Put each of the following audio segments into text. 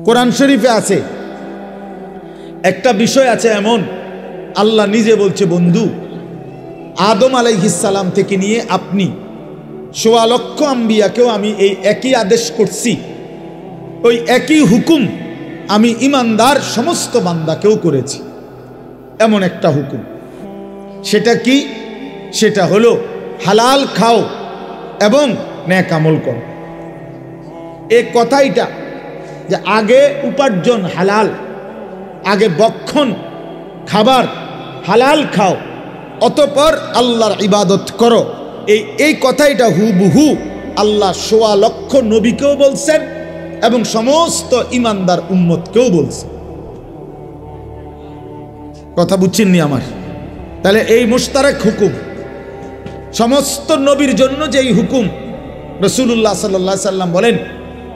কোরআন শরীফে আছে একটা বিষয় আছে এমন, আল্লাহ নিজে বলছে, বন্ধু আদম আলাইহিস সালাম থেকে নিয়ে আপনি ১৬ লক্ষ আম্বিয়াকেও আমি এই একই আদেশ করছি, ওই একই হুকুম আমি ইমানদার সমস্ত বান্দাকেও করেছি। এমন একটা হুকুম, সেটা কি? সেটা হলো হালাল খাও এবং নেক আমল করো। এই কথাইটা যে আগে উপার্জন হালাল, আগে বক্ষণ খাবার হালাল খাও, অতঃপর আল্লাহর ইবাদত করো, এই কথাইটা হুবহু আল্লাহ ১৬ লক্ষ নবীকেও বলছেন এবং সমস্ত ইমানদার উম্মতকেও বলছেন। কথা বুঝছেননি আমার? তাহলে এই মুশতারক হুকুম সমস্ত নবীর জন্য যেই হুকুম, রাসূলুল্লাহ সাল্লাল্লাহু আলাইহি সাল্লাম বলেন,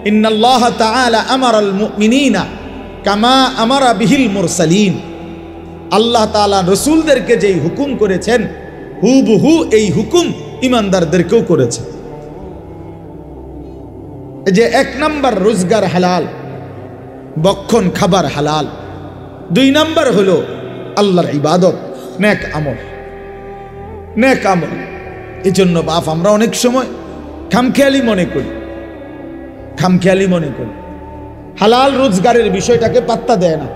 ইন্নাল্লাহ তাআলা আমারাল মুমিনিনা কামা আমারা বিহিল মুরসালিন। আল্লাহ তাআলা রাসূলদেরকে যেই হুকুম করেছেন হুবহু এই হুকুম ইমানদারদেরকেও করেছে। এই যে ১ নাম্বার রোজগার হালাল, বক্ষণ খাবার হালাল। ২ নাম্বার হলো আল্লাহর ইবাদত, নেক আমল। নেক আমল এই জন্য বাপ আমরা অনেক সময় খামখেয়ালি মনে করি, হালাল রোজগারের বিষয়টাকে পাত্তা দেয় না।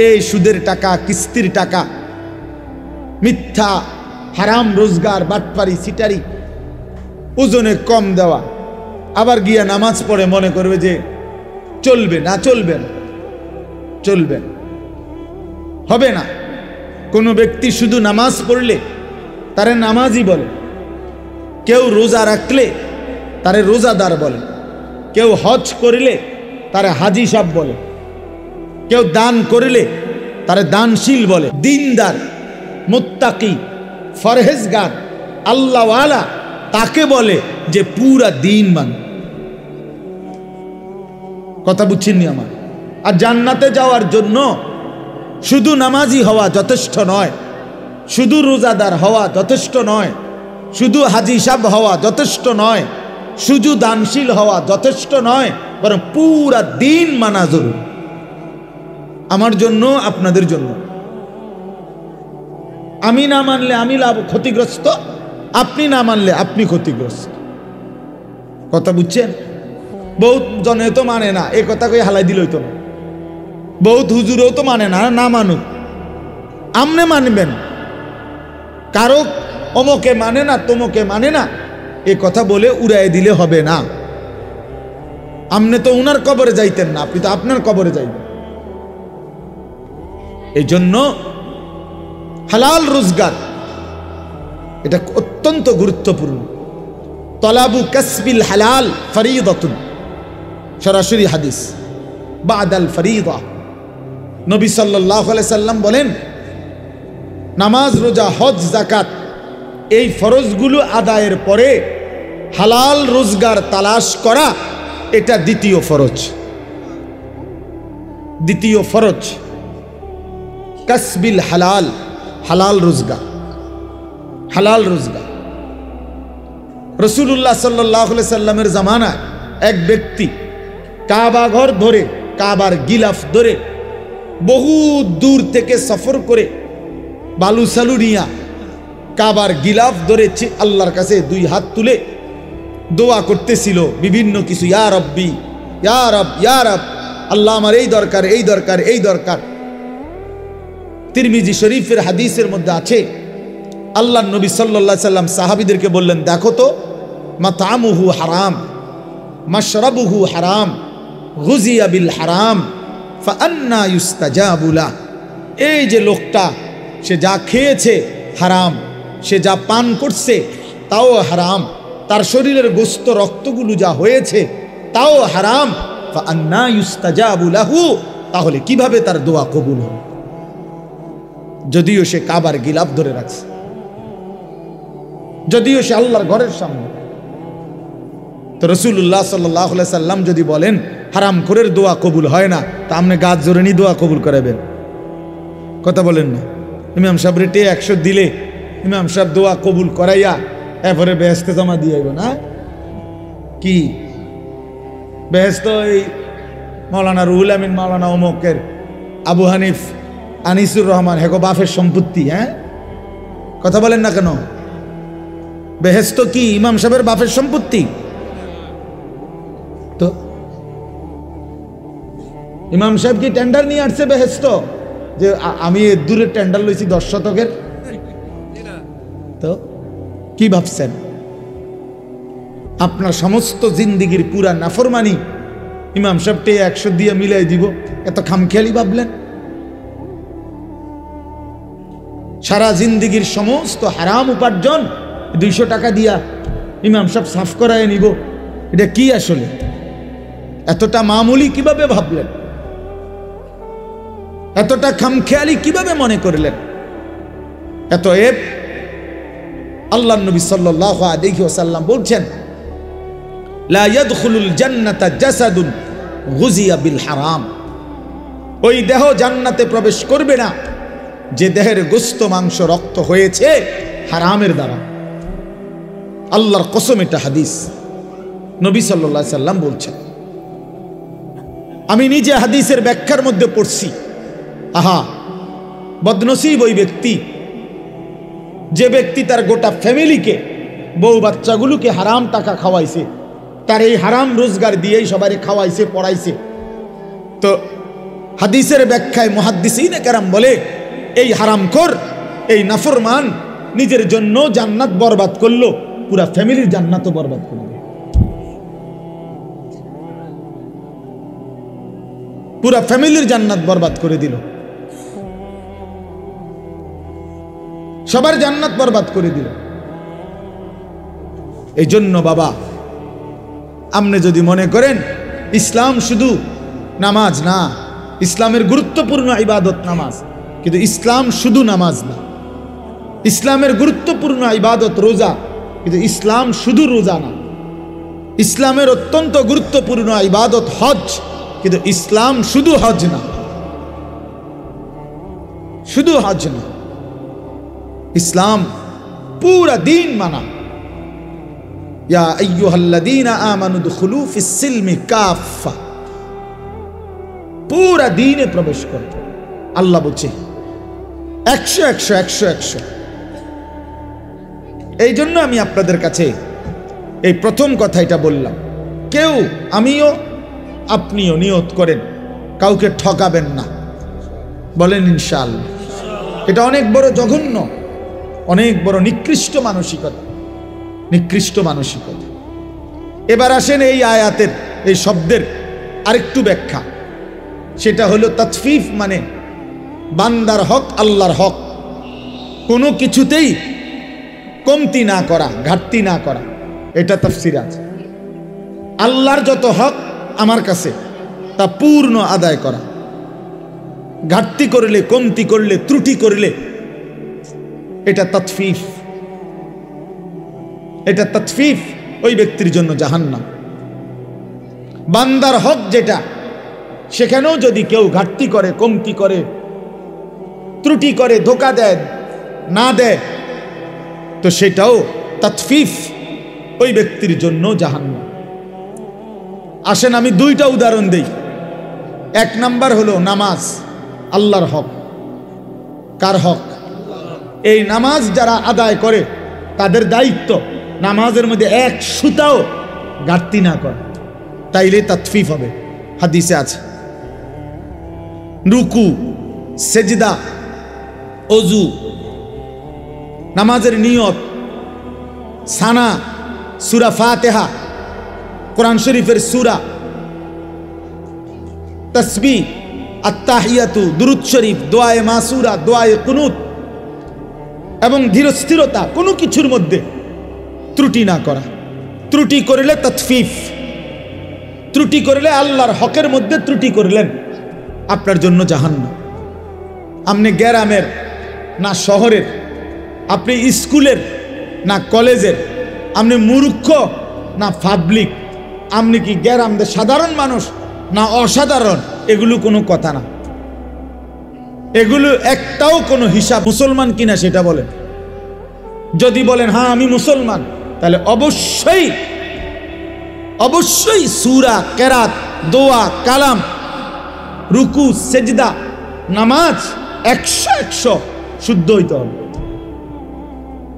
এই সুদের টাকা, কিস্তির টাকা, মিথ্যা হারাম রোজগার, বাটপারি, সিটারি, ওজনে কম দেওয়া, আবার গিয়া নামাজ পড়ে মনে করবে যে চলবে না, চলবে হবে না। কোনো ব্যক্তি শুধু নামাজ পড়লে তারে নামাজি বলে, কেউ রোজা রাখলে তারে রোজাদার বলে, কেউ হজ করিলে তারে হাজি সাহেব বলে, কেউ দান করিলে তারে দানশীল বলে। দিনদার, মুত্তাকি, ফরহেজগার, আল্লাহওয়ালা তাকে বলে যে পুরা দিন মানে। কথা বুঝছেননি আমার? আর জান্নাতে যাওয়ার জন্য শুধু নামাজি হওয়া যথেষ্ট নয়, শুধু রোজাদার হওয়া যথেষ্ট নয়, শুধু হাজি সাহেব হওয়া যথেষ্ট নয়, শুধু দানশীল হওয়া যথেষ্ট নয়, বরং পুরা দিন মানা জরুরি। আমার জন্য, আপনাদের জন্য। আমি না মানলে আমি ক্ষতিগ্রস্ত, আপনি না মানলে আপনি ক্ষতিগ্রস্ত। কথা বুঝছেন? বহুত জনে তো মানে না, এই কথা কই হালাই দিল হইতো না। বহুত হুজুরেও তো মানে না, না মানুক। আমনে মানবেন, কারো অমকে মানে না, তোমকে মানে না, এ কথা বলে উড়াই দিলে হবে না। আমনে তো উনার কবরে যাইতেন না, আপনি তো আপনার কবরে যাইবেন। এই জন্য হালাল রোজগার এটা অত্যন্ত গুরুত্বপূর্ণ। তলাবু কাসবিল হালাল ফরিদাতুন, সরাসরি হাদিস, বাদাল ফরিদা। নবী সাল্লাল্লাহু আলাইহি সাল্লাম বলেন, নামাজ, রোজা, হজ, যাকাত এই ফরজগুলো আদায়ের পরে হালাল রোজগার তালাশ করা এটা দ্বিতীয় ফরজ। দ্বিতীয় ফরজ কাসবিল হালাল, হালাল রোজগার, হালাল রোজগার। রাসূলুল্লাহ সাল্লাল্লাহু আলাইহি সাল্লামের জামানায় এক ব্যক্তি কাবা ঘর ধরে, কাবার গিলাফ ধরে বহু দূর থেকে সফর করে বালু সালু নিয়া কাবার গিলাফ ধরেছে, আল্লাহর কাছে 2 হাত তুলে দোয়া করতেছিল বিভিন্ন কিছু, ইয়া রব্বি, ইয়া রব, ইয়া রব, আল্লাহ আমার এই দরকার, এই দরকার, এই দরকার। তিরমিজি শরীফের হাদিসের মধ্যে আছে, আল্লাহ নবী সাল্লাল্লাহু আলাইহি সাল্লাম সাহাবীদেরকে বললেন, দেখো তো, মাতামুহু হারাম, মাশরাবুহু হারাম, গুজিয়া বিল হারাম, ফাআন্না ইউস্তাজাবু লা। এই যে লোকটা, সে যা খেয়েছে হারাম, সে যা পান করছে তাও হারাম, তার শরীরের গোস্ত রক্তগুলো যা হয়েছে তাও হারাম, ফাআন্না ইউস্তাজাবু লাহু, তাহলে কিভাবে তার দোয়া কবুল হবে? যদিও সে কাবার গিলাফ ধরে রাখছে, যদিও সে আল্লাহর ঘরের সামনে। তো রাসূলুল্লাহ সাল্লাল্লাহু আলাইহি সাল্লাম যদি বলেন হারাম খোরের দোয়া কবুল হয় না, তা আপনি গাছ জোরে নি দোয়া কবুল করাবেন? কথা বলেন না? ইমাম সাহেব রেটে 100 দিলে ইমাম সাহেব দোয়া কবুল করাইয়া এরপরে বেহেশতে জমা দিয়ে আইব না? কি বেহেশত এই মৌলানা রুহুল আমিন, মৌলানা অমুকের, আবু হানিফ, আনিসুর রহমান, হেগো বাফের সম্পত্তি। হ্যাঁ, কথা বলেন না কেন? বেহেশত কি ইমাম সাহেবের বাপের সম্পত্তি? তো ইমাম সাহেব কি টেন্ডার নিয়ে আসছে বেহেশত, যে আমি দূরের টেন্ডার লইছি 10 শতকের? তো কি ভাবছেন? আপনার সমস্ত জিন্দিগির পুরা নাফরমানি ইমাম সাহেবকে 100 দিয়ে মিলাই দিব, এত খামখেয়ালি ভাবলেন? সারা জিন্দিগির সমস্ত হারাম উপার্জন 200 টাকা দিয়া ইমাম সাহেব সাফ করায় নিব, এটা কি আসলে? এতটা মামুলি কিভাবে ভাবলেন? এতটা খামখেয়ালি কিভাবে মনে করলেন? এত এব আল্লাহর নবী সাল্লাল্লাহু আলাইহি ওয়াসাল্লাম বলছেন, লা ইয়াদখুলুল জান্নাতা জাসাদুন গুযিয়া বিল হারাম। ওই দেহ জান্নাতে প্রবেশ করবে না যে দেহের গোশত, মাংস, রক্ত হয়েছে হারামের দ্বারা। আল্লাহর কসম, এটা হাদিস, নবী সাল্লাল্লাহু আলাইহি সাল্লাম বলছেন। আমি নিজে হাদিসের ব্যাখ্যার মধ্যে পড়ছি। আহা, বদনসিব ওই ব্যক্তি যে ব্যক্তি তার গোটা ফ্যামিলিকে, বউ বাচ্চাগুলোকে হারাম টাকা খাওয়াইছে, তার এই হারাম রোজগার দিয়েই সবাই খাওয়াইছে, পড়াইছে। তো হাদিসের ব্যাখ্যায় মুহাদ্দিসিনে কেরাম বলে, এই হারামখোর, এই নাফরমান নিজের জন্য জান্নাত বরবাদ করলো, পুরা ফ্যামিলির জান্নাতও বরবাদ করলো। পুরা ফ্যামিলির জান্নাত বরবাদ করে দিল, সবার জান্নাত বরবাদ করে দিল। এই জন্য বাবা, আপনি যদি মনে করেন ইসলাম শুধু নামাজ না, ইসলামের গুরুত্বপূর্ণ ইবাদত নামাজ, কিন্তু ইসলাম শুধু নামাজ না। ইসলামের গুরুত্বপূর্ণ ইবাদত রোজা, কিন্তু ইসলাম শুধু রোজা না। ইসলামের অত্যন্ত গুরুত্বপূর্ণ ইবাদত হজ, কিন্তু ইসলাম শুধু হজ না, শুধু হজ না। ইসলাম পুরা দিন মানা। ইয়া আইয়ুহাল্লাযীনা আমানু দুখুলু ফিস সিলমি কাফা, পুরা দিনে প্রবেশ করতে আল্লাহ বলছে 100। এই জন্য আমি আপনাদের কাছে এই প্রথম কথা এটা বললাম, কেউ, আমিও আপনিও নিয়ত করেন কাউকে ঠকাবেন না, বলেন ইনশাআল্লাহ। এটা অনেক বড় জঘন্য, অনেক বড় নিকৃষ্ট মানসিকতা, নিকৃষ্ট মানসিকতা। এবার আসেন এই আয়াতের, এই শব্দের আরেকটু ব্যাখ্যা। সেটা হলো তাতফিফ, মানে বান্দার হক, আল্লাহর হক কোনো কিছুতেই কমতি না করা, ঘাটতি না করা। এটা তাফসীর আছে। আল্লাহর যত হক আমার কাছে, তা পূর্ণ আদায় করা। ঘাটতি করলে, কমতি করলে, ত্রুটি করলে, এটা তাতফিফ। এটা তাতফিফ, ওই ব্যক্তির জন্য জাহান্নাম। বান্দার হক যেটা, সেখানেও যদি কেউ ঘাটতি করে, কমতি করে, ত্রুটি করে, ধোঁকা দেয়, না দেয়, তো সেটাও তাতফিফ, ওই ব্যক্তির জন্য জাহান্নাম। আসেন আমি দুইটা উদাহরণ দেই। এক নাম্বার হলো নামাজ, আল্লাহর হক। কার হক? এই নামাজ যারা আদায় করে তাদের দায়িত্ব নামাজের মধ্যে এক সুতাও ঘাটতি না করে, তাইলে তাতফিফ হবে। হাদিসে আছে রুকু, সেজদা, অজু, নামাজের নিয়ত, সানা, সূরা ফাতিহা, কোরআন শরীফের সূরা, তাসবিহ, আত্তাহিয়াতু, দুরূদ শরীফ, দোয়ায়ে মাসুরা, দোয়ায়ে কুনুত এবং ধীরস্থিরতা, কোনো কিছুর মধ্যে ত্রুটি না করা। ত্রুটি করলে তাতফিফ, ত্রুটি করলে আল্লাহর হকের মধ্যে ত্রুটি করলেন, আপনার জন্য জাহান্নাম। আপনি গ্রামের না শহরের, আপনি স্কুলের না কলেজের, আপনি মূর্খ না পাবলিক, আপনি কি গ্রামের সাধারণ মানুষ না অসাধারণ, এগুলো কোনো কথা না। এগুলো একটাও কোনো হিসাব। মুসলমান কিনা সেটা বলেন। যদি বলেন হ্যাঁ আমি মুসলমান, তাহলে অবশ্যই অবশ্যই সূরা, কেরাত, দোয়া, কালাম রুকু সেজদা নামাজ 100 শুদ্ধ হইতে হবে।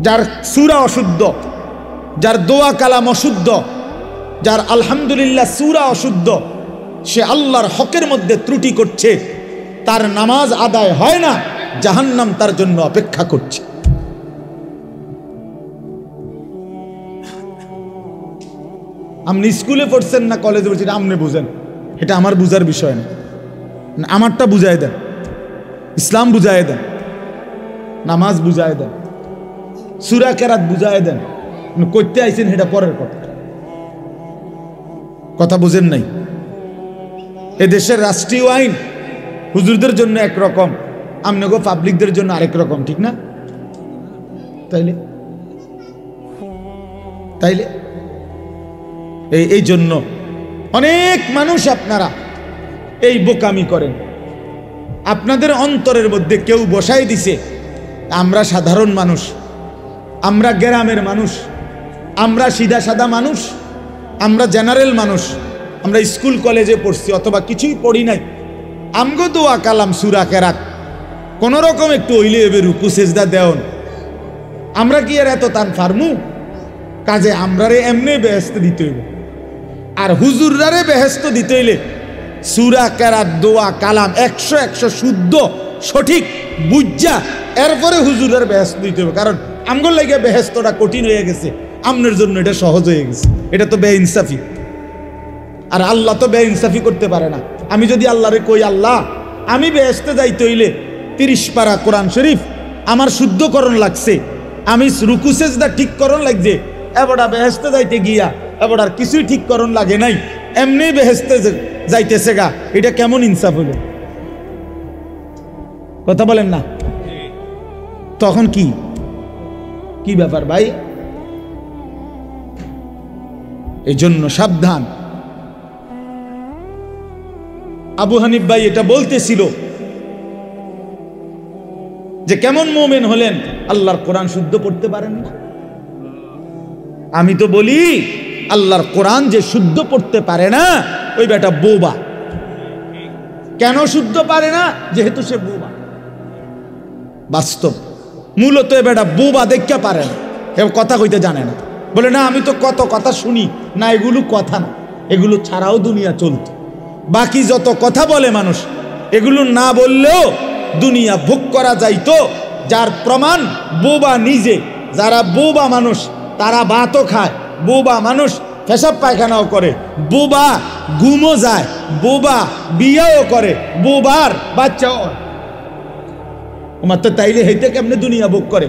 যার সূরা অশুদ্ধ, যার দোয়া কালাম অশুদ্ধ, যার আলহামদুলিল্লাহ সূরা অশুদ্ধ, সে আল্লাহর হকের মধ্যে ত্রুটি করছে, তার নামাজ আদায় হয় না, জাহান্নাম তার জন্য অপেক্ষা করছে। আপনি স্কুলে পড়ছেন না কলেজে পড়ছেন, আপনি বুঝেন, এটা আমার বুঝার বিষয় না। আমারটা বুঝাই দেন, ইসলাম বুঝাই দেন, নামাজ বুঝাই দেন, সূরা কেরাত বুঝাই দেন। করতে আইছেন এটা পরের কথা, কথা বুঝেন নাই। এদেশের রাষ্ট্রীয় আইন হুজুরদের জন্য একরকম, আমনগো পাবলিকদের জন্য আরেক রকম, ঠিক না? তাইলে এই জন্য অনেক মানুষ আপনারা এই বোকামি করেন। আপনাদের অন্তরের মধ্যে কেউ বসাই দিছে আমরা সাধারণ মানুষ, আমরা গ্রামের মানুষ, আমরা সিধা সাদা মানুষ, আমরা জেনারেল মানুষ, আমরা স্কুল কলেজে পড়ছি অথবা কিছুই পড়ি নাই, আমগো দোয়া কালাম সূরা কেরাত কোন রকম একটু হইলে এবে রুকু সেজদা দেওন, আমরা কি আর এত তান ফার্মু? কাজে আমরারে এমনি বেহেস্ত দিতে হইব, আর হুজুররারে বেহেস্ত দিতে হইলে সূরা কেরাত দোয়া কালাম 100 শুদ্ধ সঠিক বুঝা এরপরে হুজুরের বেহেস্ত দিতে হবে। কারণ আমগোর লাগে বেহেস্তটা কঠিন হয়ে গেছে, আমনের জন্য এটা সহজ হয়ে গেছে। এটা তো বেইনসাফি, আর আল্লাহ তো বেইনসাফি করতে পারে না। আমি যদি আল্লাহরে কই, আল্লাহ আমি বেহেস্তে যাইতে হইলে 30 পারা কোরআন শরীফ আমার শুদ্ধকরণ লাগছে, আমি রুকু সেজদা ঠিক করণ লাগছে, এবারটা বেহেস্তে যাইতে গিয়া এবার আর কিছুই ঠিক করণ লাগে নাই, এমনি বেহেস্তে যাইতেছে গা, এটা কেমন ইনসাফ হলো? কথা বলেন না? তখন কি ব্যাপার ভাই? এই জন্য সাবধান। আবু হানিফ ভাই এটা বলতেছিল যে কেমন মুমিন হলেন, আল্লাহর কোরআন শুদ্ধ পড়তে পারেন না। আমি তো বলি আল্লাহর কোরআন যে শুদ্ধ পড়তে পারে না ওই বেটা বোবা। কেন শুদ্ধ পারে না? যেহেতু সে বোবা। বাস্তব মূলত এ বেটা বোবা দেখতে পারে না, কথা কইতে জানে না। বলে না আমি তো কত কথা শুনি, না এগুলো কথা না, এগুলো ছাড়াও দুনিয়া চলত। বাকি যত কথা বলে মানুষ, এগুলো না বললেও দুনিয়া ভোগ করা যাইতো। যার প্রমাণ বোবা নিজে। যারা বোবা মানুষ তারা ভাতও খায়, বোবা মানুষ পেশাব পায়খানাও করে, বোবা ঘুমও যায়, বোবা বিয়েও করে, বোবার বাচ্চাও। মাত্র তাইলে হইতে কেমনে দুনিয়া ভোগ করে?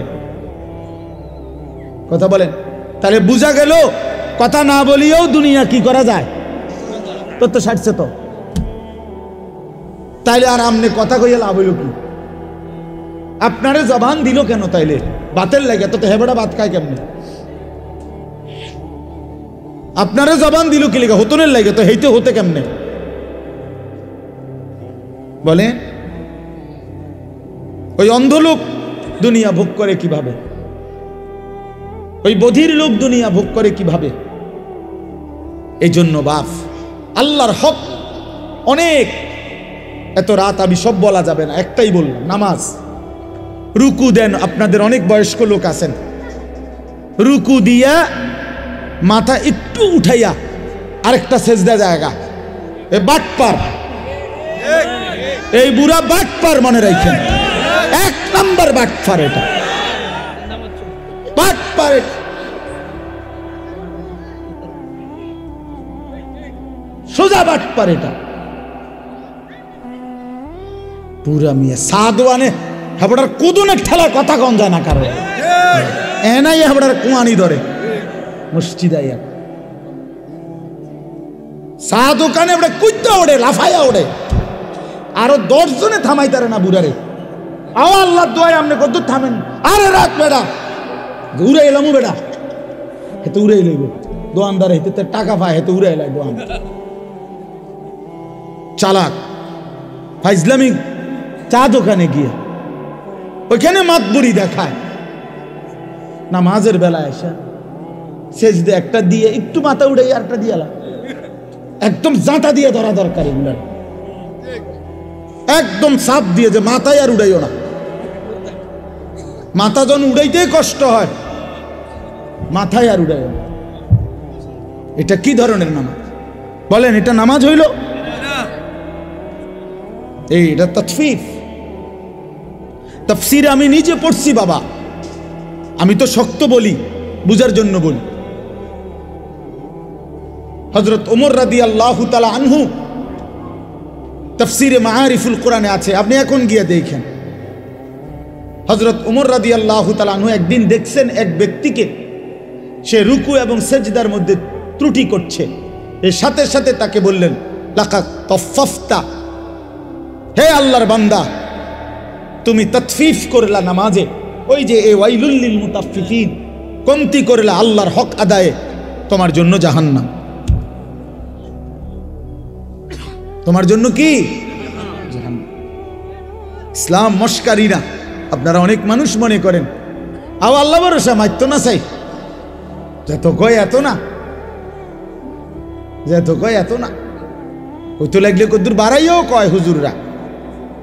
কথা বলেন। তাহলে বুঝা গেল কথা না বলিয়েও দুনিয়া কি করা যায়, তো সারছে তো। তাইলে আর আমনে কথা কইয়া লাভ হইল কি? আপনারে জবান দিল কেন? তাইলে বাতের লাগে তো হেবেটা ভাত খায় কেমনে? আপনারে জবান দিল কি লেগে? হতনের লাগে তো হেইতে হতে কেমনে বলে? ওই অন্ধ লোক দুনিয়া ভোগ করে কিভাবে? ওই বধির লোক দুনিয়া ভোগ করে কিভাবে? এই জন্য বাপ, আল্লাহর হক অনেক, এত রাত আমি সব বলা যাবে না, একটাই বললাম, নামাজ। রুকু দেন। আপনাদের অনেক বয়স্ক লোক আছেন, রুকু দিয়া মাথা একটু উঠাইয়া আরেকটা সেজদা জায়গা, এ বাটপার, এই বুড়া বাটপার, মনে রাখেন, 1 নাম্বার বাটপার। এটা বাটপার, সোজা বাটপার। এটা পুরা মিয়া সাদওয়ানে হাবড়ার কুদুনের ঠেলা কথা কম যায় না কারো, এনাই হাবড়ার কুয়ানি ধরে মসজিদ আইয়া চা দোকানে আমরা কুইতে ওড়ে, লাফাইয়া ওড়ে, আরো 10 জনে থামাই তারে না বুড়ারে। আও আল্লাহ দোয়ায় আপনি কত থামেন? আরে রাত বেড়া উড়ে এলাম, বেড়া হেতে উড়ে এলাইব দোয়ানদার, হেতে টাকা পায়, হেতে উড়ে এলাই দোয়ান। চালাক ফাইজলামি চা দোকানে গিয়ে ওইখানে মাতবুরি দেখায়, নামাজের বেলায় এসে সেজদা একটা দিয়ে একটু মাথা উড়ে আরেকটা দিয়ে একদম জাঁটা দিয়ে ধরা দরকার। এগুলার একদম চাপ দিয়ে যে মাথায় আর উড়াইও না, মাথা যখন উড়াইতেই কষ্ট হয়, মাথায় আর উড়াইও না। এটা কি ধরনের নামাজ বলেন? এটা নামাজ হইল? এটা তাফসীর। তাফসীর আমি নিজে পড়ছি বাবা, আমি তো শক্ত বলি, বুঝার জন্য বলি। হযরত ওমর রাদিয়াল্লাহু তাআলা আনহু তাফসীরে মাআরিফুল কোরআনে আছে, আপনি এখন গিয়ে দেখেন। হযরত ওমর রাদিয়াল্লাহু তাআলা আনহু একদিন দেখছেন এক ব্যক্তিকে, সে রুকু এবং সেজদার মধ্যে ত্রুটি করছে। এর সাথে সাথে তাকে বললেন, লাকাদ তাফফাফতা, হে আল্লাহর বান্দা, তুমি তাতফিফ করলা নামাজে। ওই যে এ ওয়াইলুল লিল মুতাফফিফিন, কমতি করলা আল্লাহর হক আদায়ে, তোমার জন্য জাহান্নাম। তোমার জন্য কি? জাহান্নাম। ইসলাম মস্কারি না। আপনারা অনেক মানুষ মনে করেন আও আল্লাহ ভরসা, মাইতো না চাই, যত কয় এত না, যত কয় এত না। হইতো লাগলে কদ্দুর বাড়াইও কয় হুজুররা।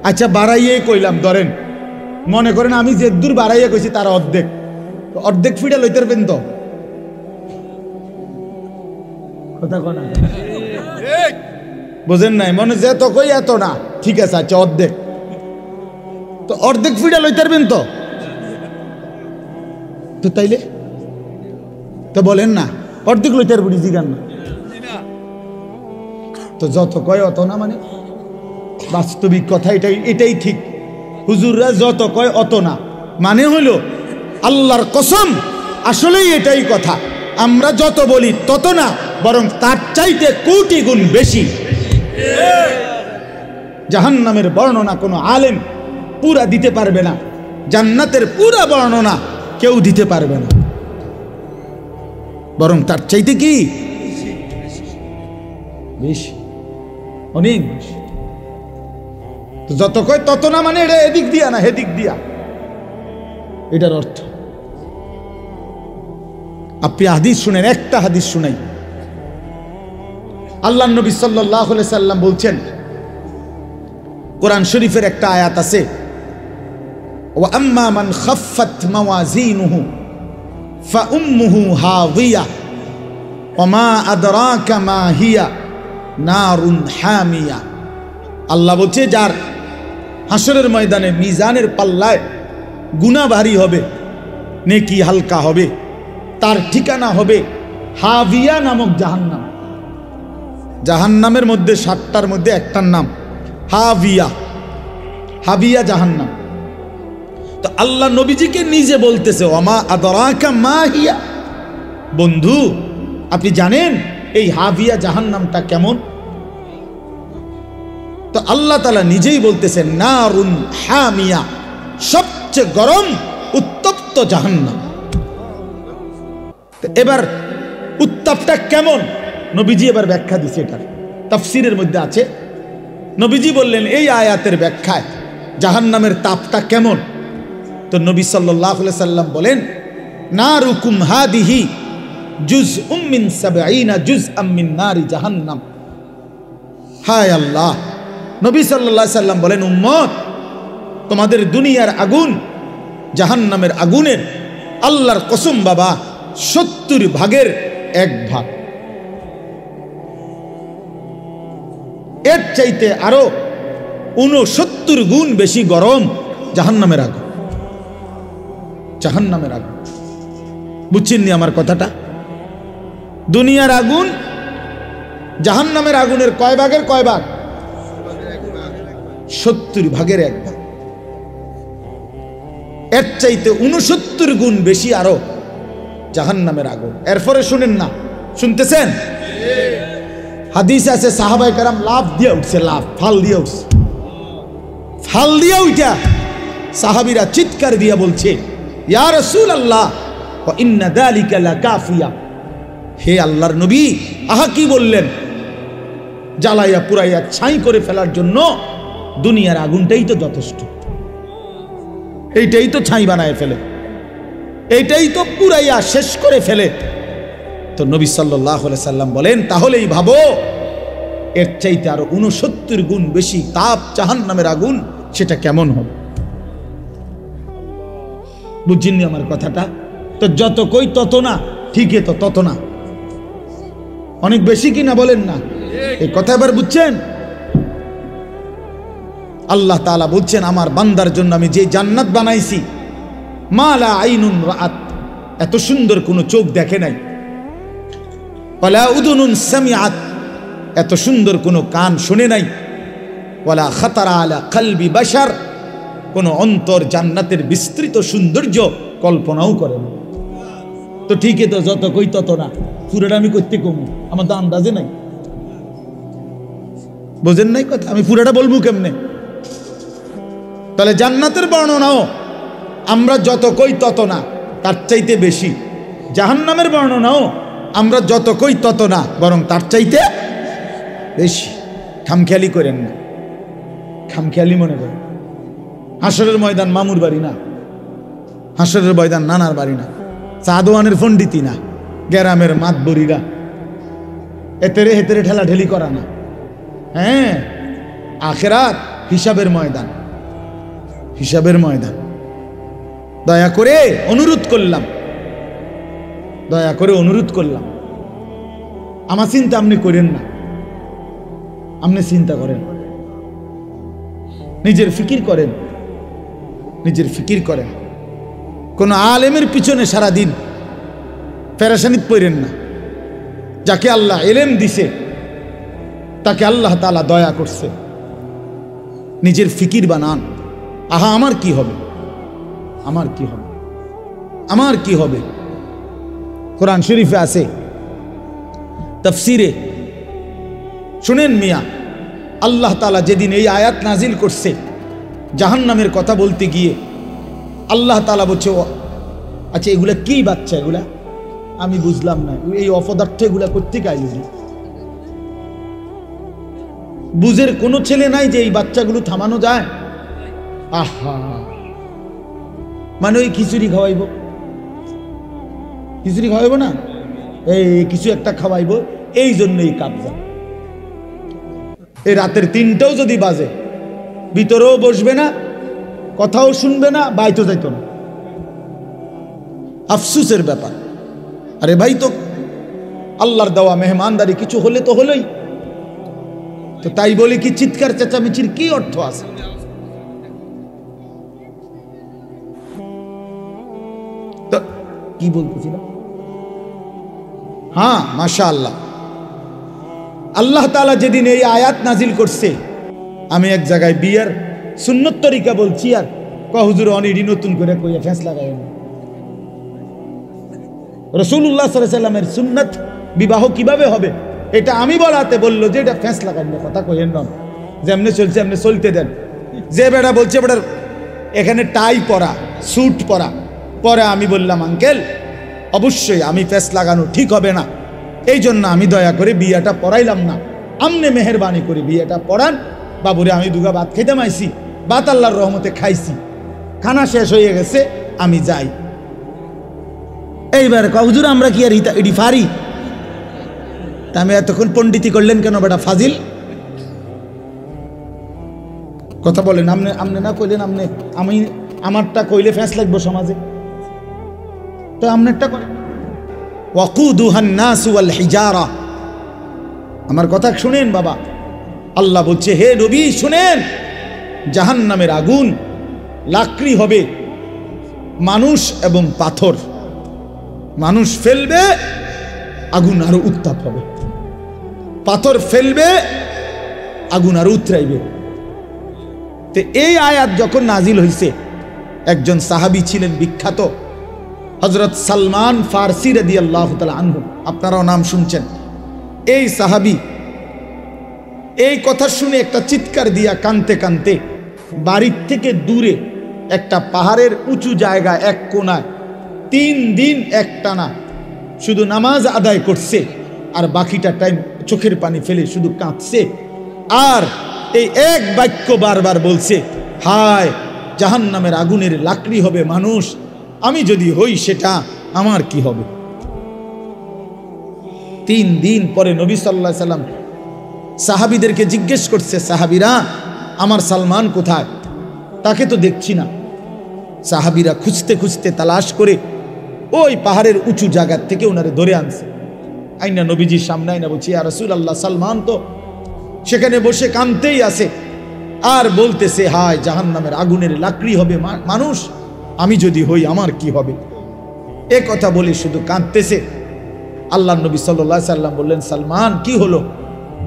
আচ্ছা বাড়াইয়ে কইলাম, ধরেন মনে করেন আমি যে দূর বাড়াইয়া কইছি তার অর্ধেক, অর্ধেক ফিডা লইতে পারবেন তো? কথা কনা বোঝেন নাই? মনে যে তো কই এত না, ঠিক আছে, আচ্ছা অর্ধেক, তো অর্ধেক ফিডা লইতে পারবেন তো? তো তাইলে তো বলেন না, অর্ধেক লইতে পারবো জিগান না, তো যত কয় অত না, মানে বাস্তবিক কথা এটাই ঠিক। হুজুররা যত কয় অত না, মানে হলো আল্লাহর কসম, আসলেই এটাই কথা। আমরা যত বলি তত না, বরং তার চাইতে কোটি গুণ বেশি। জাহান্নামের বর্ণনা কোনো আলেম পুরা দিতে পারবে না, জান্নাতের পুরা বর্ণনা কেউ দিতে পারবে না, বরং তার চাইতে কি বেশি, অনেক বেশি। তো যত কয় তত না, মানে এটা এদিক দিয়া না হেদিক দিয়া, এটার অর্থ। আপনি হাদিস শুনেন, একটা হাদিস শুনাই। আল্লাহ নবী সাল্লাল্লাহু আলাইহি সাল্লাম বলছেন, কোরআন শরীফের একটা আয়াত আছে, ওয়া আম্মা মান খাফফাত মাওয়াজিনুহু ফাউম্মুহু হাওিয়া ওয়া মা আদরাকা মা হিয়া নারুন হামিয়া। আল্লাহ বলছে, যার হাসরের ময়দানে মিজানের পাল্লায় গুনাহ ভারী হবে, নেকি হালকা হবে, তার ঠিকানা হবে হাবিয়া নামক জাহান্নাম। জাহান্নামের মধ্যে ৭টার মধ্যে একটার নাম হাবিয়া, হাবিয়া জাহান্নাম। তো আল্লাহ নবীজিকে নিজে বলতেছে, ওমা আদরাকা মা হিয়া, বন্ধু আপনি জানেন এই হাবিয়া জাহান্নামটা কেমন? তো আল্লাহ তাআলা নিজেই বলতেছেন, নারুন হামিয়া, সবচেয়ে গরম উত্তপ্ত জাহান্নাম। এবার উত্তাপটা কেমন নবীজি এবার ব্যাখ্যা দিচ্ছে, এটার তাফসীরের মধ্যে আছে। নবীজি বললেন এই আয়াতের ব্যাখ্যায় জাহান্নামের তাপটা কেমন। তো নবী সাল্লাল্লাহু আলাইহি সাল্লাম বলেন, নারুকুম হাদিহি জুজউম মিন ৭০ জুজআম মিন নারি জাহান্নাম। হায় আল্লাহ, নবী সাল্লাল্লাহু আলাইহি সাল্লাম বলেন, উম্মত তোমাদের দুনিয়ার আগুন জাহান্নামের আগুনের আল্লাহর কসম বাবা ৭০ ভাগের ১ ভাগ। এর চাইতে আরো ৬৯ গুণ বেশি গরম জাহান্নামের আগুন। জাহান্নামের আগুন, বুঝছেননি আমার কথাটা? দুনিয়ার আগুন জাহান্নামের আগুনের কয় ভাগের কয় ভাগ? ৭০ ভাগের ১ ভাগ। এর চাইতে ৬৯ গুণ বেশি আরো জাহান্নামের আগুন। এরপরে শুনেন না, শুনতেছেন? হাদিস আছে সাহাবায়ে কেরাম লাফ দিয়ে উঠছে, লাফ ফাল দিয়ে উঠছে, ফাল দিয়ে উঠা সাহাবীরা চিৎকার দিয়ে বলছে, ইয়া রাসূলুল্লাহ ওয়া ইন্না যালিকা লাকাফিয়া, হে আল্লাহর নবী, আহা কি বললেন? জ্বালাইয়া পুরাইয়া ছাই করে ফেলার জন্য দুনিয়ার আগুনটাই তো যথেষ্ট, এইটাই তো ছাই বানায় ফেলে, এইটাই তো পুরাইয়া শেষ করে ফেলে। তো নবী সাল্লাল্লাহু আলাইহি সাল্লাম বলেন, তাহলেই ভাবো এর চাইতে আরো 69 গুণ বেশি তাপ জাহান্নামের আগুন, সেটা কেমন হবে? বুঝছেননি আমার কথাটা? তো যত কই তত না, ঠিকই তো তত না, অনেক বেশি কিনা বলেন না? এই কথা এবার বুঝছেন? আল্লাহ তাআলা বলছেন আমার বান্দার জন্য আমি যে জান্নাত বানাইছি, মা লা আইনুন রাআত, এত সুন্দর কোনো চোখ দেখে নাই, ওয়ালা উযুনুন সামিআত, এত সুন্দর কোনো কান শুনে নাই, ওয়ালা খাতারা আলা কলবি বাশার, কোনো অন্তর জান্নাতের বিস্তৃত সৌন্দর্য কল্পনাও করে না। তো ঠিকই তো যত কই তত না, পুরোটা আমি করতে কমু, আমার তো আন্দাজে নাই। বোঝেন নাই কথা? আমি পুরোটা বলবো কেমনে? তাহলে জান্নাতের বর্ণনাও আমরা যত কই তত না, তার চাইতে বেশি। জাহান্নামের বর্ণনাও আমরা যত কই তত না, বরং তার চাইতে বেশি। খামখেয়ালি করেন না, খামখেয়ালি মনে করেন। হাসরের ময়দান মামুর বাড়ি না, হাসরের ময়দান নানার বাড়ি না, সাদওয়ানের পণ্ডিতি না, গ্রামের মাতবরিরা এতেরে হেতেরে ঠেলাঠেলি করা না। হ্যাঁ, আখিরাত হিসাবের ময়দান, হিসাবের ময়দান। দয়া করে অনুরোধ করলাম, দয়া করে অনুরোধ করলাম, আমার চিন্তা আপনি করেন না, আপনি চিন্তা করেন, নিজের ফিকির করেন, নিজের ফিকির করেন। কোন আলেমের পিছনে সারাদিন পেরেশানিত পড়েন না। যাকে আল্লাহ ইলম দিছে তাকে আল্লাহ তাআলা দয়া করছে, নিজের ফিকির বানান। আহা আমার কি হবে, আমার কি হবে, আমার কি হবে? কোরআন শরীফে আছে, তাফসিরে শুনেন মিয়া, আল্লাহ তাআলা যেদিন এই আয়াত নাজিল করছে জাহান্নামের কথা বলতে গিয়ে, আল্লাহ তাআলা বলছে আচ্ছা এগুলা কি বাচ্চা, এগুলা আমি বুঝলাম না, এই অপদার্থ এগুলা করতে গাইলি, বুঝের কোনো ছেলে নাই যে এই বাচ্চাগুলো থামানো যায়? আহা, মানে ওই খিচুড়ি খাওয়াইব, খিচুড়ি খাওয়াইব না, এই কিছু একটা খাওয়াইব, এই জন্যই কাবজা। এই রাতের 3টাও যদি বাজে, ভিতরেও বসবে না, কথাও শুনবে না, বাইতো যাইতো না। আফসুসের ব্যাপার। আরে ভাই, তো আল্লাহর দেওয়া মেহমানদারি, কিছু হলে তো হলোই, তো তাই বলে কি চিৎকার চেঁচামেচির কি অর্থ আছে? তো কি বলতেছিলাম? হ্যাঁ, মাশাআল্লাহ, আল্লাহ তাআলা যেদিন এই আয়াত নাজিল করছে, আমি এক জায়গায় বিয়ার সুন্নত তরিকা বলছি, আর হুজুর অনেকই নতুন করে কইয়া ফেঁস লাগাই। রাসূলুল্লাহ সাল্লাল্লাহু আলাইহি ওয়াসাল্লামের সুন্নাত বিবাহ কিভাবে হবে এটা আমি বলাতে বললো যে এটা ফেঁস লাগাই না, কথা কইেন না, যেমনে চলছে এমনি চলতে দেন। যে বেটা বলছে বেটার এখানে টাই পরা, স্যুট পরা, পরে আমি বললাম আঙ্কেল অবশ্যই আমি ফেঁস লাগানো ঠিক হবে না, এই জন্য আমি দয়া করে বিয়েটা পড়াইলাম না, আমনে মেহেরবানি করে বিয়েটা পড়ান। বাবুরে আমি দুগা ভাত খেতে মাইছি, ভাত আল্লাহর রহমতে খাইছি, খানা শেষ হয়ে গেছে, আমি যাই। এইবার হুজুর আমরা কি আর এটি পারি? তা আমি এতক্ষণ পণ্ডিতি করলেন কেন বেটা ফাজিল? কথা বলেন, আমনে আমনে না কইলেন, আমনে আমি আমারটা কইলে ফেঁস লাগবো সমাজে, তো আমনেরটা করেন। ওয়াকুদুহান নাসু ওয়াল হিজারা, আমার কথা শুনেন বাবা, আল্লাহ বলছে হে নবী শুনেন, জাহান্নামের আগুন লাকড়ি হবে, মানুষ এবং পাথর, মানুষ ফেলবে আগুন আরো উত্তাপ হবে, পাথর ফেলবে আগুন আরো উতরাইবে। তো এই আয়াত যখন নাজিল হয়েছে, একজন সাহাবী ছিলেন বিখ্যাত, হযরত সালমান ফারসি রাদিয়াল্লাহু তাআলা আনহু, আপনারাও নাম শুনছেন। এই সাহাবী এই কথা শুনে একটা চিৎকার দিয়া কানতে কানতে বাড়ির থেকে দূরে একটা পাহাড়ের উঁচু জায়গা এক কোনায় 3 দিন একটানা শুধু নামাজ আদায় করছে, আর বাকিটা টাইম চোখের পানি ফেলে শুধু কাঁদছে, আর এই এক বাক্য বারবার বলছে, হায় জাহান্নামের আগুনের লাকড়ি হবে মানুষ, আমি যদি হই সেটা আমার কি হবে। 3 দিন পরে নবী সাল্লাল্লাহু আলাইহি সাল্লাম সাহাবীদেরকে জিজ্ঞেস করছে, সাহাবীরা আমার সালমান কোথায়? তাকে তো দেখছি না। সাহাবীরা খুঁজতে খুঁজতে তালাশ করে ওই পাহাড়ের উঁচু জায়গার থেকে ওনারে ধরে আনছে, আইনা নবীজির সামনে আইনা বলছি, ইয়া রাসূলুল্লাহ, সালমান তো সেখানে বসে কাঁদতেই আছে আর বলতেছে, হায় জাহান্নামের আগুনের লাকড়ি হবে মানুষ, আমি যদি হই আমার কি হবে? এ কথা বলে শুধু কাঁদতেছে। আল্লাহ নবী সাল্লাল্লাহু আলাইহি সাল্লাম বললেন, সালমান কি হলো?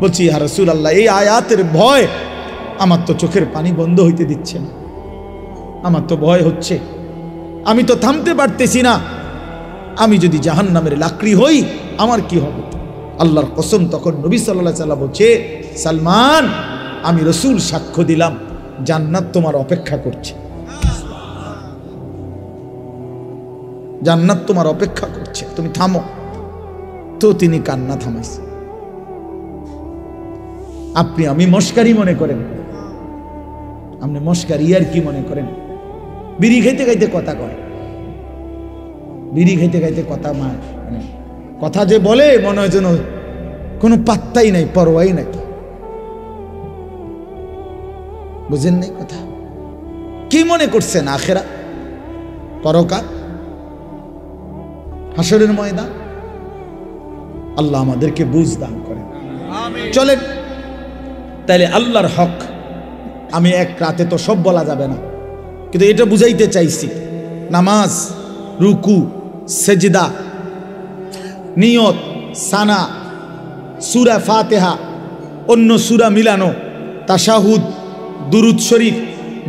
বলছি, ইয়া রাসূলুল্লাহ, এই আয়াতের ভয় আমার তো চোখের পানি বন্ধ হইতে দিচ্ছে না, আমার তো ভয় হচ্ছে, আমি তো থামতে পারতেছি না, আমি যদি জাহান্নামের লাকড়ি হই আমার কি হবে? আল্লাহর কসম, তখন নবী সাল্লাল্লাহু আলাইহি সাল্লাম বলছে, সালমান আমি রাসূল সাক্ষ্য দিলাম জান্নাত তোমার অপেক্ষা করছে, জান্নাত তোমার অপেক্ষা করছে, তুমি থামো। তো তিনি কান্না থামাইছে। আপনি আমি মস্কারি মনে করেন, আপনি মস্কারি আর কি মনে করেন? বিড়ি খাইতে খাইতে কথা কয়, বিড়ি খাইতে খাইতে কথা, কথা যে বলে মনে হয় যেন কোনো পাত্তাই নাই, পরোয়াই নাই। বুঝেন নাই কথা? কি মনে করছেন আখেরা, পরকাল, হাসরের ময়দান? আল্লাহ আমাদেরকে বুঝ দান করেন। চলেন তাইলে আল্লাহর হক, আমি এক রাতে তো সব বলা যাবে না, কিন্তু এটা বুঝাইতে চাইছি, নামাজ, রুকু, সেজদা, নিয়ত, সানা, সূরা ফাতিহা, অন্য সূরা মিলানো, তাশাহুদ, দুরুদ শরীফ,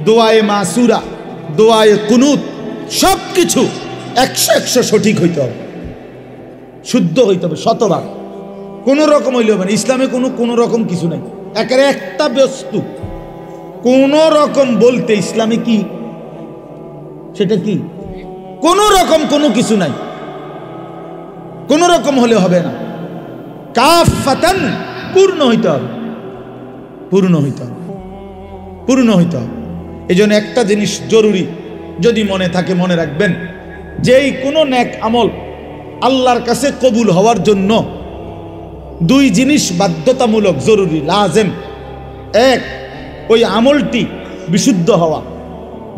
দোয়ায়ে মাসুরা, দোয়ায়ে কুনুত, সব কিছু 100 সঠিক হইতে হবে, শুদ্ধ হইতে হবে, শতভাগ। কোনো রকম হইলে হবে না। ইসলামে কোনো রকম কিছু নাই, একেবারে একটা বস্তু কোন রকম বলতে ইসলামে কি, সেটা কি? কোন রকম কোনো কিছু নাই, কোন রকম হলে হবে না, কাফাতান, পূর্ণ হইতে হবে, পূর্ণ হইতে হবে, পূর্ণ হইতে হবে। এই জন্য একটা জিনিস জরুরি, যদি মনে থাকে মনে রাখবেন, যেই কোনো নেক আমল আল্লাহর কাছে কবুল হওয়ার জন্য দুই জিনিস বাধ্যতামূলক, জরুরি, লাজেম। এক, ওই আমলটি বিশুদ্ধ হওয়া,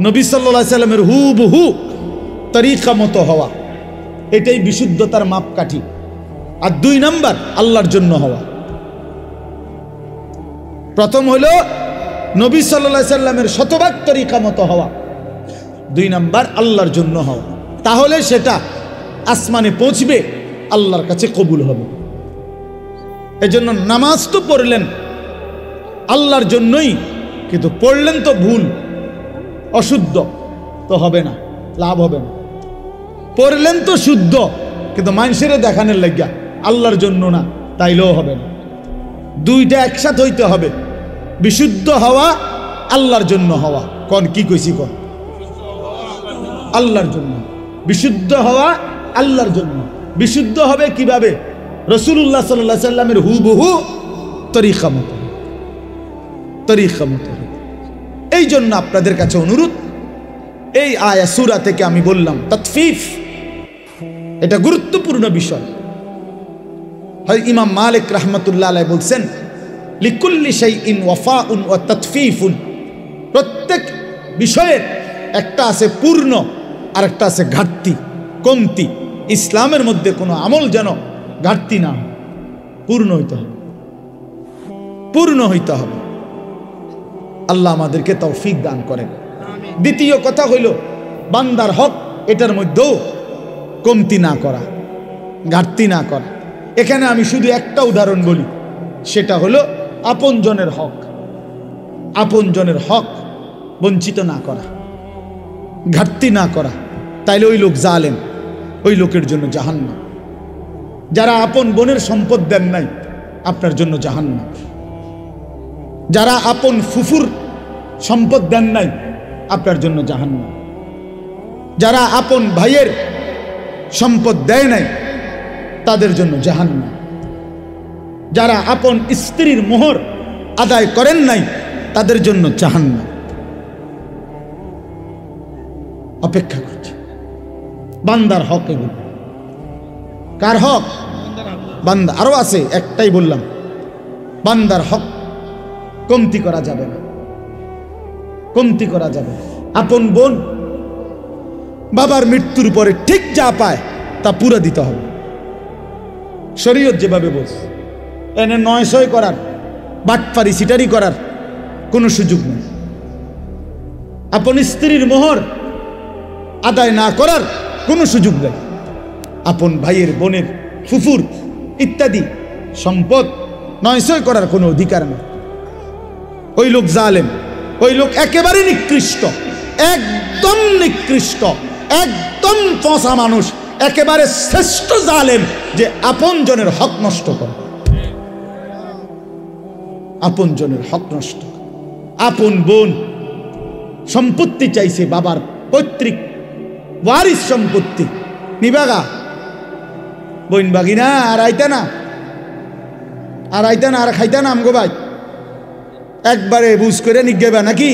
নবী সাল্লাল্লাহু আলাইহি সাল্লামের হুবহু তরিকা মতো হওয়া, এটাই বিশুদ্ধতার মাপকাঠি। আর 2 নাম্বার, আল্লাহর জন্য হওয়া। প্রথম হলো নবী সাল্লাল্লাহু আলাইহি সাল্লামের শতভাগ তরিকা মতো হওয়া, 2 নাম্বার আল্লাহর জন্য হওয়া। তাহলে সেটা আসমানে পৌঁছবে, আল্লাহর কাছে কবুল হবে। এজন্য নামাজ তো পড়লেন আল্লাহর জন্যই, কিন্তু পড়লেন তো ভুল, অশুদ্ধ, তো হবে না, লাভ হবে না। পড়লেন তো শুদ্ধ, কিন্তু মানুষের দেখানোর লাগিয়া, আল্লাহর জন্য না, তাইলেও হবে না। দুইটা একসাথে হইতে হবে, বিশুদ্ধ হওয়া, আল্লাহর জন্য হওয়া। কোন কি কইছি? কোন আল্লাহর জন্য বিশুদ্ধ হওয়া, আল্লাহর জন্য। বিশুদ্ধ হবে কিভাবে? রাসূলুল্লাহ সাল্লাল্লাহু আলাইহি সাল্লামের হুবহু তরিকা মতো, তরিকা মতো। এই জন্য আপনাদের কাছে অনুরোধ, এই আয়া সূরা থেকে আমি বললাম তাতফিফ, এটা গুরুত্বপূর্ণ বিষয়। হয় ইমাম মালিক রাহমাতুল্লাহ আলাইহি বলছেন, লিকুল্লি শাইইন ওয়াফাউন ওয়া তাতফিফুন, প্রত্যেক বিষয়ের একটা আছে পূর্ণ আর একটা আছে ঘাটতি, কমতি। ইসলামের মধ্যে কোনো আমল যেন ঘাটতি না, পূর্ণ হইতে হবে, পূর্ণ হইতে হবে। আল্লাহ আমাদেরকে তৌফিক দান করেন। দ্বিতীয় কথা হইল বান্দার হক, এটার মধ্যেও কমতি না করা, ঘাটতি না করা। এখানে আমি শুধু একটা উদাহরণ বলি, সেটা হলো আপনজনের হক, আপনজনের হক বঞ্চিত না করা, ঘাটতি না করা। তাইলে ওই লোক জালেম, ওই লোকের জন্য জাহান্নাম। যারা আপন বোনের সম্পদ দেন নাই, আপনার জন্য জাহান্নাম। যারা আপন ফুফুর সম্পদ দেন নাই, আপনার জন্য জাহান্নাম। যারা আপন ভাইয়ের সম্পদ দেয় নাই, তাদের জন্য জাহান্নাম। যারা আপন স্ত্রীর মোহর আদায় করেন নাই, তাদের জন্য জাহান্নাম অপেক্ষা করছে। বান্দার হক এগুলো। কার হক? বান্দা। আরো আছে, একটাই বললাম, বান্দার হক কমতি করা যাবে না, কমতি করা যাবে না। আপন বোন বাবার মৃত্যুর পরে ঠিক যা পায় তা পুরো দিতে হবে। শরীয়ত যেভাবে বলছে, এনে নয় ছয় করার, বাটপারি সিটারি করার কোনো সুযোগ নেই। আপন স্ত্রীর মোহর আদায় না করার কোনো সুযোগ নেই। আপন ভাইয়ের, বোনের, ফুফুর ইত্যাদি সম্পদ নয় ছয় করার কোনো অধিকার নেই। ওই লোক জালেম, ওই লোক একেবারে নিকৃষ্ট, একদম নিকৃষ্ট, একদম পচা মানুষ, একেবারে শ্রেষ্ঠ জালেম যে আপন জনের হক নষ্ট করে, আপন জনের হক নষ্ট। আপন বোন সম্পত্তি চাইছে, বাবার পৈতৃক ওয়ারিস সম্পত্তি নিবাগা, বোন বাগিনা আর আইতা না, আর আইতা না, আর খাইতা না আমগো ভাই, একবারে বুঝ করে নিগেবা নাকি?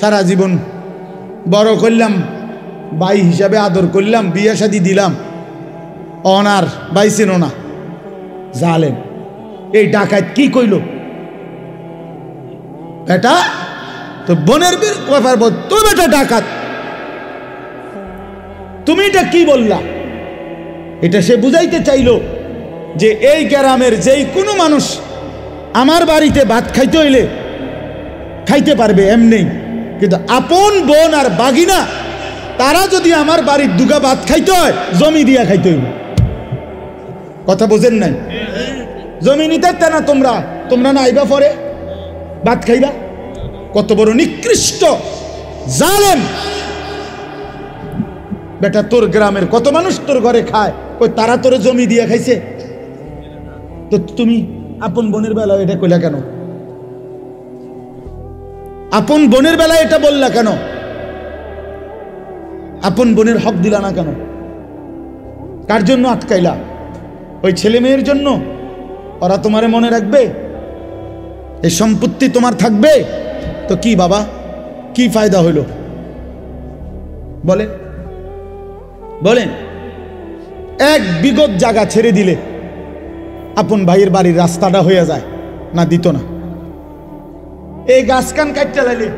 সারা জীবন বড় করলাম, ভাই হিসাবে আদর করলাম, বিয়ে শাদি দিলাম, অনার বাইছেন না, জালেম। এই ডাকাত কি কইল বেটা? তো বোনের ব্যাপার বল, তো বেটা ডাকাত, তুমি এটা কি বললা? এটা সে বুঝাইতে চাইলো যে এই গ্রামের যেই কোনো মানুষ আমার বাড়িতে ভাত খাইতে হইলে খাইতে পারবে এমনি, কিন্তু আপন বোন আর বাগিনা তারা যদি আমার বাড়ির দুগা ভাত খাইতে হয় জমি দিয়া খাইতে হইবে। কথা বোঝেন নাই? জমি নিতে না তোমরা, তোমরা না আইবা পরে ভাত খাইবা? কত বড় নিকৃষ্ট জালেম বেটা! তোর গ্রামের কত মানুষ তোর ঘরে খায়, কই তারা তোর জমি দিয়া খাইছে? তো তুমি আপন বোনের বেলা এটা কইলা কেন? আপন বোনের বেলায় এটা বললা কেন? আপন বোনের হক দিলা না কেন? কার জন্য আটকাইলা? ওই ছেলে মেয়ের জন্য? ওরা তোমারে মনে রাখবে? এই সম্পত্তি তোমার থাকবে? তো কি বাবা, কি ফায়দা হইল বলেন? বলেন, এক বিগত জায়গা ছেড়ে দিলে আপন ভাইয়ের বাড়ির রাস্তাটা হয়ে যায় না? দিত না? এই গাছ কান কাটতে লাইলে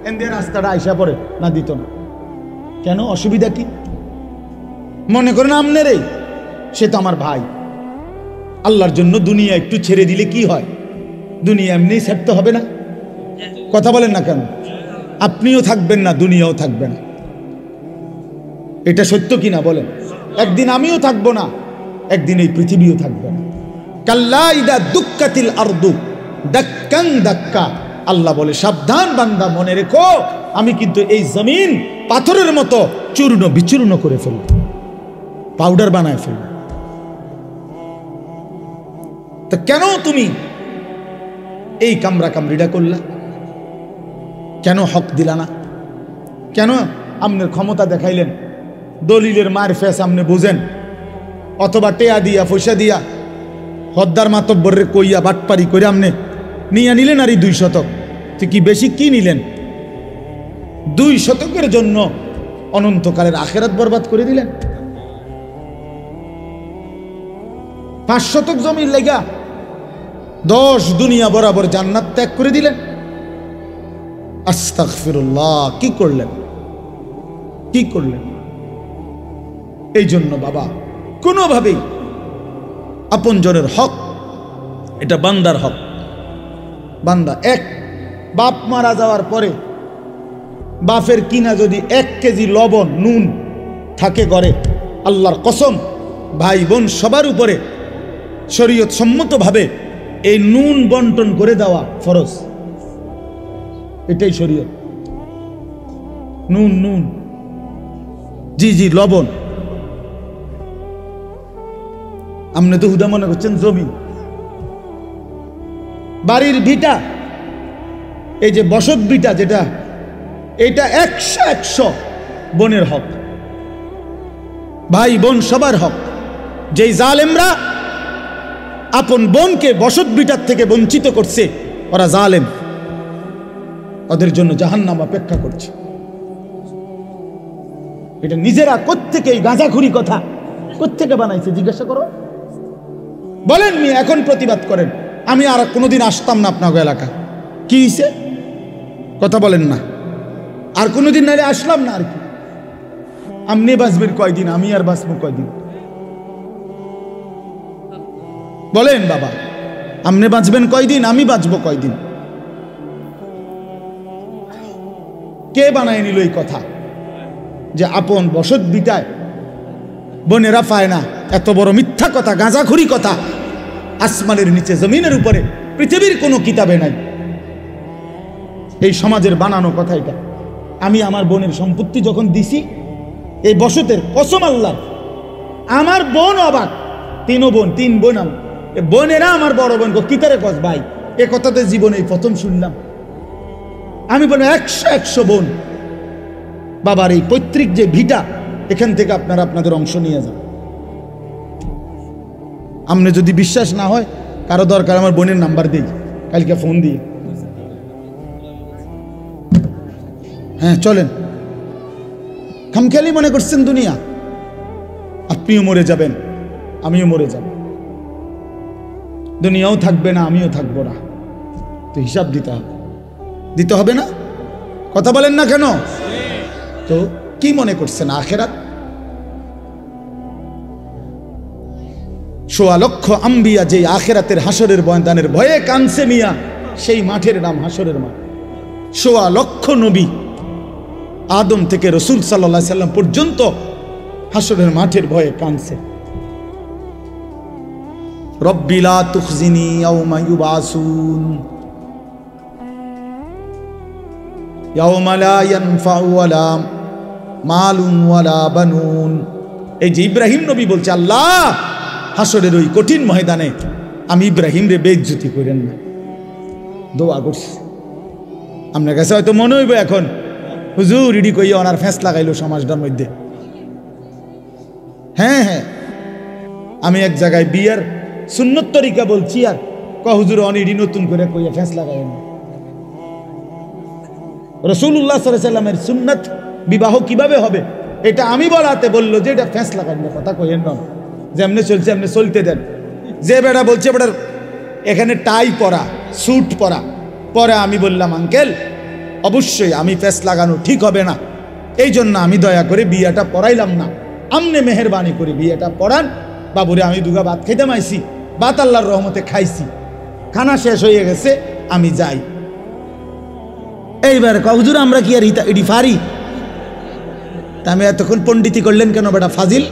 এদের রাস্তাটা আইসা পড়ে না? দিত না? কেন? অসুবিধা কি? মনে করেন আমনের এই, সে তো আমার ভাই, আল্লাহর জন্য দুনিয়া একটু ছেড়ে দিলে কি হয়? দুনিয়া এমনি ছাড়তে হবে না? কথা বলেন না কেন? আপনিও থাকবেন না, দুনিয়াও থাকবে না। এটা সত্য কিনা বলেন? একদিন আমিও থাকবো না, একদিন এই পৃথিবীও থাকবে না। কাল্লা ইদা দুক্কাতিল আরদু দাক্কান দাক্কা, আল্লাহ বলে সাবধান বান্দা, মনে রেখো আমি কিন্তু এই জমিন পাথরের মতো চূর্ণ বিচূর্ণ করে ফেলব, পাউডার বানায় ফেলব। তো কেন তুমি এই কামরা কামড়িটা করলা? কেন হক দিলা না? কেন আপনার ক্ষমতা দেখাইলেন? দলিলের মার ফেস আপনি বুঝেন, অথবা টেয়া দিয়া পয়সা দিয়া হদ্দার মাতব্বরে কইয়া বাটপারি করে আপনি নিয়ে নিলেন আর এই 2 শতক। তো কি বেশি কি নিলেন? 2 শতকের জন্য অনন্তকালের আখেরাত বরবাদ করে দিলেন। 5 শতক জমির লেগা 10 দুনিয়া বরাবর জান্নাত ত্যাগ করে দিলেন। আস্তাগফিরুল্লাহ! কি করলেন? কি করলেন? এই জন্য বাবা, কোনোভাবেই আপনজনের হক, এটা বান্দার হক। বান্দা এক বাপ মারা যাওয়ার পরে বাপের কিনা যদি 1 কেজি লবণ নুন থাকে ঘরে, আল্লাহর কসম ভাই বোন সবার উপরে শরীয়ত সম্মতভাবে এই নুন বন্টন করে দেওয়া ফরজ। এটাই শরীয়ত। নুন নুন জি জি লবণ। আপনি তো হুদা মনে করছেন জমি, বাড়ির ভিটা, এই যে বসত ভিটা যেটা, এটা 100 বোনের হক, ভাই বোন সবার হক। যেই জালেমরা আপন বোনকে বসত ভিটার থেকে বঞ্চিত করছে, ওরা জালেম, ওদের জন্য জাহান্নাম অপেক্ষা করছে। এটা নিজেরা কোত্থেকে এই গাঁজাখুরি কথা কোত্থেকে বানাইছে জিজ্ঞাসা করো, বলেন মি, এখন প্রতিবাদ করেন। আমি আর কোনোদিন আসতাম না আপনার এলাকা। কি হয়েছে কথা বলেন না, আর কোনোদিন নাইলে আসলাম না। আর কি আপনি বাঁচবেন কয়দিন, আমি আর বাঁচবো কয়দিন বলেন বাবা? আপনি বাঁচবেন কয়দিন, আমি বাঁচবো কয়দিন? কে বানায় নিল এই কথা যে আপন বসত বিটায় বোনেরা পায় না? এত বড় মিথ্যা কথা, গাঁজাখুরি কথা আসমানের নিচে জমিনের উপরে পৃথিবীর কোনো কিতাবে নাই। এই সমাজের বানানো কথা এটা। আমি আমার বোনের সম্পত্তি যখন দিছি এই বসতের কসম আল্লাহ, আমার বোন অবাক। তিন বোন বোনেরা আমার বড় বোন কিতারে কস ভাই, এ কথাতে জীবনে প্রথম শুনলাম। আমি বলি 100 বোন বাবার এই পৈতৃক যে ভিটা, এখান থেকে আপনারা আপনাদের অংশ নিয়ে যান। আপনি যদি বিশ্বাস না হয়, কারো দরকার আমার বোনের নাম্বার দিই, কালকে ফোন দিয়ে। হ্যাঁ চলেন, খামখেয়ালি মনে করছেন দুনিয়া? আপনিও মরে যাবেন, আমিও মরে যাব, দুনিয়াও থাকবে না, আমিও থাকবো না। তো হিসাব দিতে হবে না? কথা বলেন না কেন? তো কি মনে করছেন আখেরাত? ১৬ লক্ষ আম্বিয়া যে আখেরাতের হাসরের ময়দানের ভয়ে কানছে মিয়া, সেই মাঠের নাম হাসরের মাঠ। ১৬ লক্ষ নবী আদম থেকে রসুল সাল্লাল্লাহু আলাইহি সাল্লাম পর্যন্ত হাসরের মাঠের ভয়ে কানছে। রব্বি লা তুখজিনি ইয়াওমা ইউবাসুন ইয়াওমা লা ইয়ানফাউ ওয়ালা মালুন ওয়ালা বানুন। এই যে ইব্রাহিম নবী বলছে, আল্লাহ হাসরের ওই কঠিন ময়দানে আমি ইব্রাহিম রে বেইজ্জতি করেন না। দোয়া করছি। আপনার কাছে হয়তো মনে হইব এখন, হুজুর ইডি কইয়া ওনার ফেঁস লাগাইলো সমাজটার মধ্যে। হ্যাঁ, আমি এক জায়গায় বিয়ার সুন্নত তরিকা বলছি, আর হুজুর অনিডি নতুন করে কইয়া ফেঁস লাগাই না। রাসূলুল্লাহ সাল্লাল্লাহু আলাইহি সাল্লামের সুন্নাত বিবাহ কিভাবে হবে এটা আমি বলাতে বললো যে এটা ফেঁস লাগাই না, কথা কইেন না, যেমনে চলছে এমনি চলতে দেন। যে বেটা বলছে বেটার এখানে টাই পরা, স্যুট পরা, পরে আমি বললাম আঙ্কেল অবশ্যই আমি ফেঁস লাগানো ঠিক হবে না, এই জন্য আমি দয়া করে বিয়েটা পড়াইলাম না, আমনে মেহেরবানি করে বিয়েটা পড়ান। বাবুরে আমি দুগা ভাত খেতে মাইছি, ভাত আল্লাহর রহমতে খাইছি, খানা শেষ হয়ে গেছে, আমি যাই। এইবার হুজুর আমরা কি আর ইডি ফারি? তা আমি এতক্ষণ পণ্ডিতি করলেন কেন বেটা ফাজিল?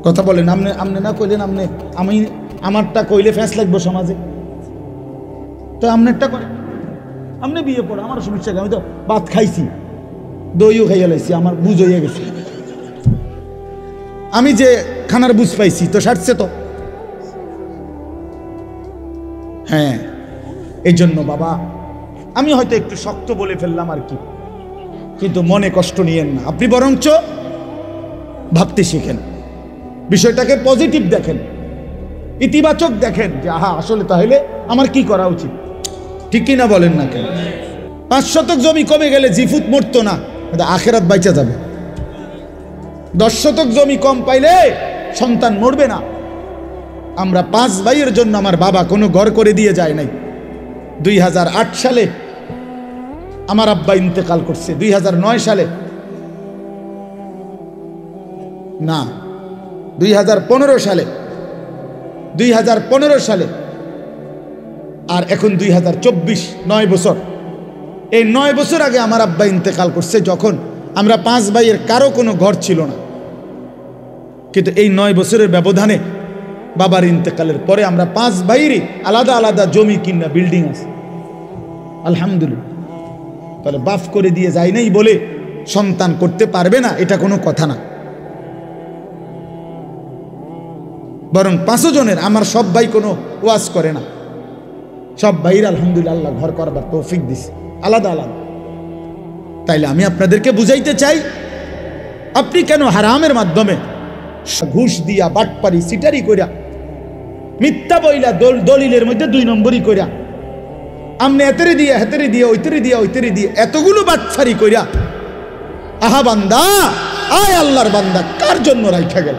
কথা বলেন। আমনে না কইলেন, আমি আমারটা কইলে ফেঁস লাগবো সমাজে, তো আমনেরটা করে আমনে বিয়ে পড়ে আমার সমস্যা। আমি তো ভাত খাইছি, দইও খাইয়া লাইছি, আমার বুঝ হইয়া গেছে, আমি যে খানার বুঝ পাইছি তো সারছে তো। হ্যাঁ, এই জন্য বাবা আমি হয়তো একটু শক্ত বলে ফেললাম আর কি, কিন্তু মনে কষ্ট নিয়েন না। আপনি বরঞ্চ ভাবতে শিখেন, বিষয়টাকে পজিটিভ দেখেন, ইতিবাচক দেখেন যে আহা আসলে তাহলে আমার কি করা উচিত। ঠিক কিনা বলেন না কেন? 5 শতক জমি কমে গেলে জিফুত মরতো না, আখেরাত বাইচা যাবে। 10 শতক জমি কম পাইলে সন্তান মরবে না। আমরা 5 ভাইয়ের জন্য আমার বাবা কোনো ঘর করে দিয়ে যায় নাই। 2008 সালে আমার আব্বা ইন্তেকাল করছে, 2009 সালে না 2015 সালে, 2015 সালে, আর এখন 2024, 9 বছর। এই 9 বছর আগে আমার আব্বা ইন্তেকাল করছে, যখন আমরা 5 ভাইয়ের কারো কোনো ঘর ছিল না। কিন্তু এই 9 বছরের ব্যবধানে বাবার ইন্তেকালের পরে আমরা 5 ভাইয়েরই আলাদা আলাদা জমি কিনা বিল্ডিং আছে, আলহামদুলিল্লাহ। তাহলে বাফ করে দিয়ে যায় নাই বলে সন্তান করতে পারবে না, এটা কোনো কথা না। বরং 5 জনের আমার সব ভাই কোনো ওয়াজ করে না, সব ভাইয়ের আলহামদুলিল্লাহ আল্লাহ ঘর করবার তৌফিক দিছে আলাদা আলাদা। তাইলে আমি আপনাদেরকে বুঝাইতে চাই, আপনি কেন হারামের মাধ্যমে ঘুষ দিয়া, বাটপারি, সিটারি কইরা, মিথ্যা বইলা, দলিলের মধ্যে 2 নম্বরই কইরা, আমনে এতেরে দিয়ে হেতেরে দিয়ে ওইতেরে দিয়ে ওইতেরে দিয়ে এতগুলো বাটপারি কইরা, আহা বান্দা, আয় আল্লাহর বান্দা কার জন্য রাইখা গেল?